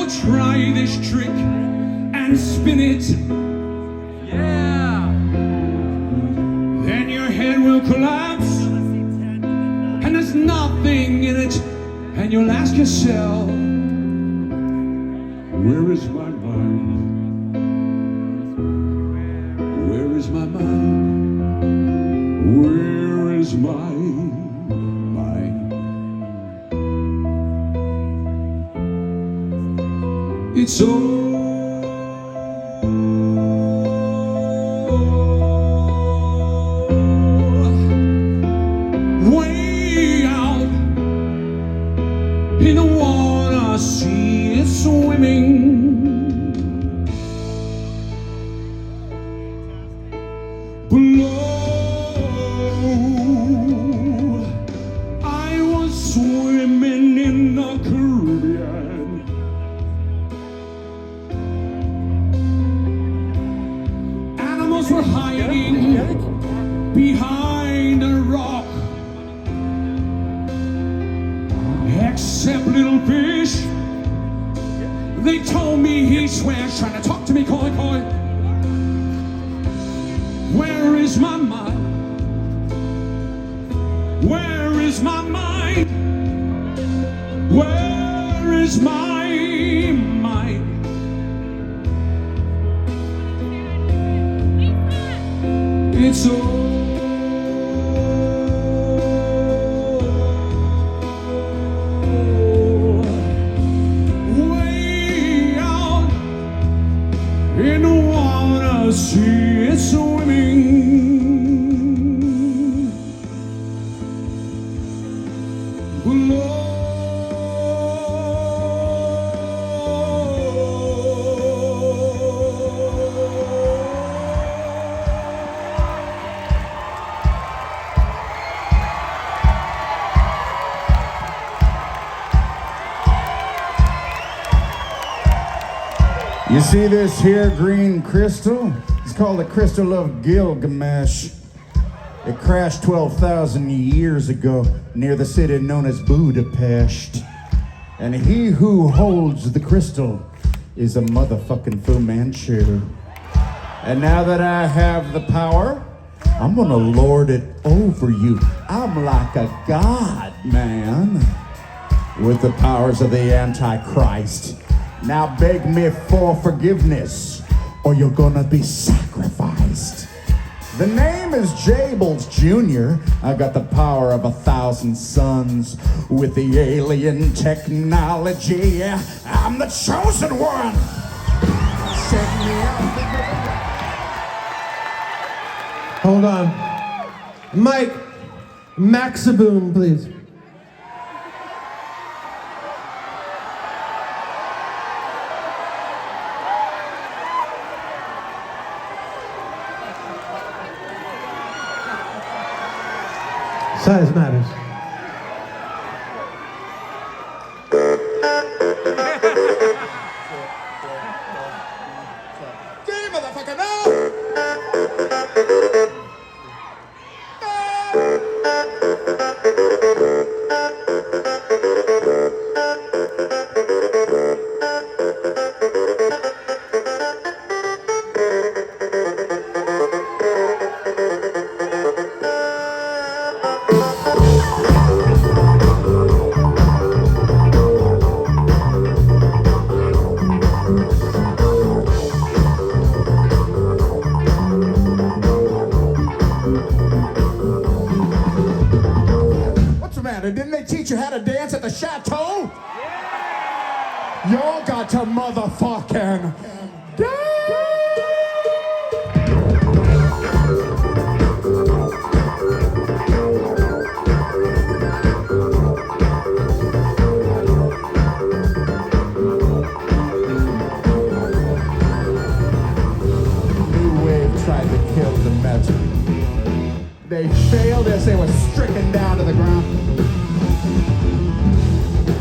try this trick and spin it. Yeah. Then your head will collapse and there's nothing in it. And you'll ask yourself, where is my mind? Where is my mind? Where is my mind? It's all way out in the water, sea is swimming. Below, I was swimming in the Caribbean. Animals were hiding behind a rock, except little fish. They told me he swears, trying to talk to me, coy, coy. Where is my mind? Where is my mind? Where is my mind? It's all way out in the water, sea is swimming. Below, You see this here green crystal? It's called the Crystal of Gilgamesh. It crashed 12,000 years ago near the city known as Budapest. And he who holds the crystal is a motherfucking Fu Manchu. And now that I have the power, I'm gonna lord it over you. I'm like a god, man, with the powers of the Antichrist. Now beg me for forgiveness, or you're gonna be sacrificed. The name is Jables Jr. I got the power of 1,000 suns with the alien technology. Yeah, I'm the chosen one. Check me out. Hold on. Mike, Maxaboom, please. Size matters. Game motherfucker, no! Didn't they teach you how to dance at the Château? Yeah! Y'all got to motherfucking dance! New Wave tried to kill the metal. They failed as they were stricken down to the ground.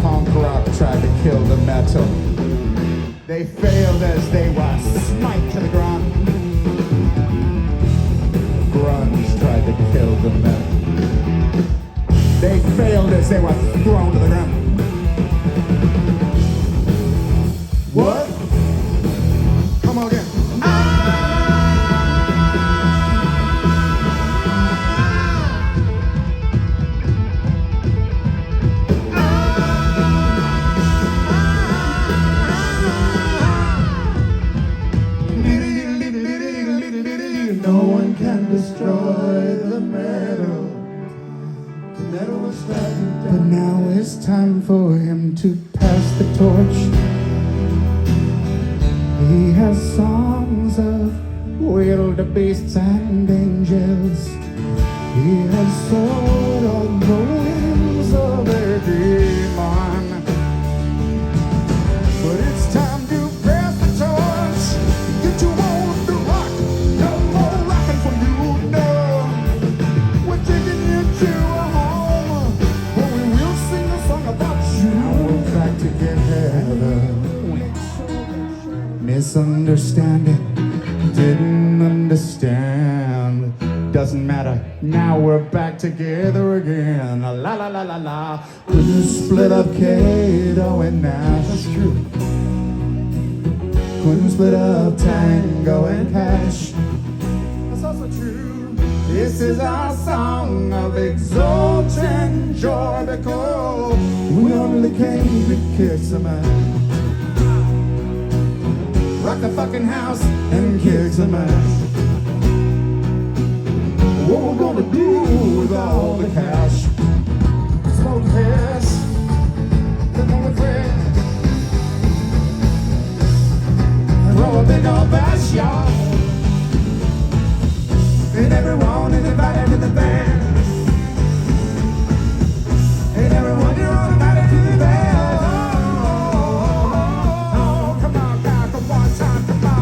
Punk rock tried to kill the metal. They failed as they were smite to the ground. Grunge tried to kill the metal. They failed as they were thrown to the ground. But now it's time for him to pass the torch. He has songs of wildebeests and angels. He has soared on the wings of a demon. But it's time to pass the torch. Get you on the rock. No more rocking for you, no. We're taking you to a home where we will sing a song about you. Now we're back together. Misunderstanding, didn't understand. Doesn't matter, now we're back together again. La la la la la. Couldn't split up Kato and Nash. That's true. Couldn't split up Tango and Cash. That's also true. This is our song of exultant joy because we only came to kick some ass. Rock the fucking house and kick some ass. What we're gonna do with all the cash? Smoke this, then on the bread. Throw a big old bash, y'all. And everyone is invited to the band. And everyone, you're all invited to the band. Oh, come on, guys, for one time, come on.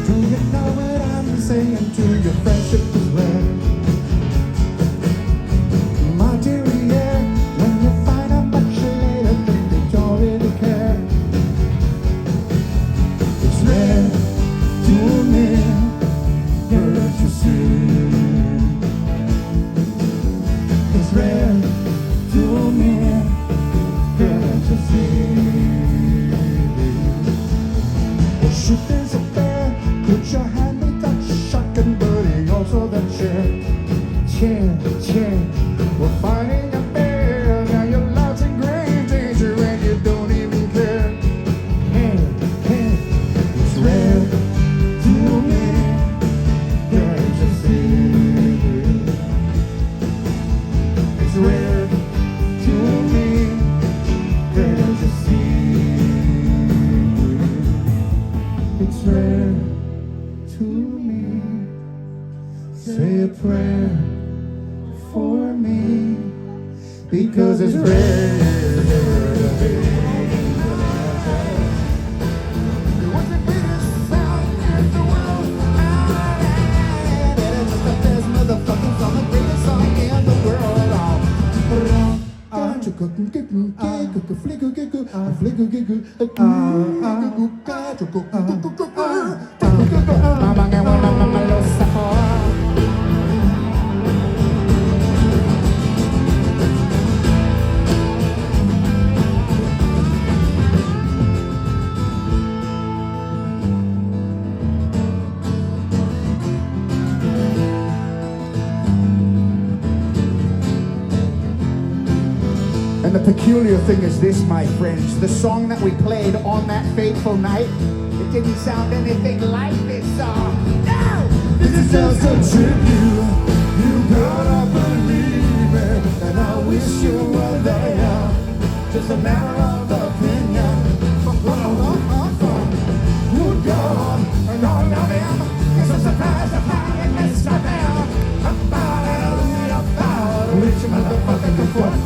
Do you know what I'm saying to your friendship is rare? My dear, yeah, when you find out much later that they don't really care. It's rare to me, can't you see? It's rare to me, can't you see? The truth is a bear, put your hand in that shotgun, buddy, also that chair. We're fighting a bear, now your life's in great danger and you don't even care. It's rare to me, can't you see? It's rare to me, can't you see? It's rare to me. Say a prayer for me, because it's rare. What's the biggest sound in the world? It's just the best motherfucking song, the greatest song in the world. And the peculiar thing is this, my friends, the song that we played on that fateful night, it didn't sound anything like this song. No! This is just a tribute. You gotta believe it, and I wish you were there. Just a matter of opinion. Good God, and all of them, it's a surprise to find it, Mr. Bell. Hallelujah, power, rich motherfucker, the foot.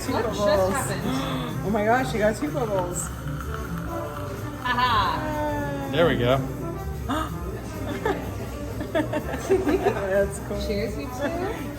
Two bubbles. Oh my gosh, you got two bubbles. Haha. There we go. That's cool. Cheers, you two.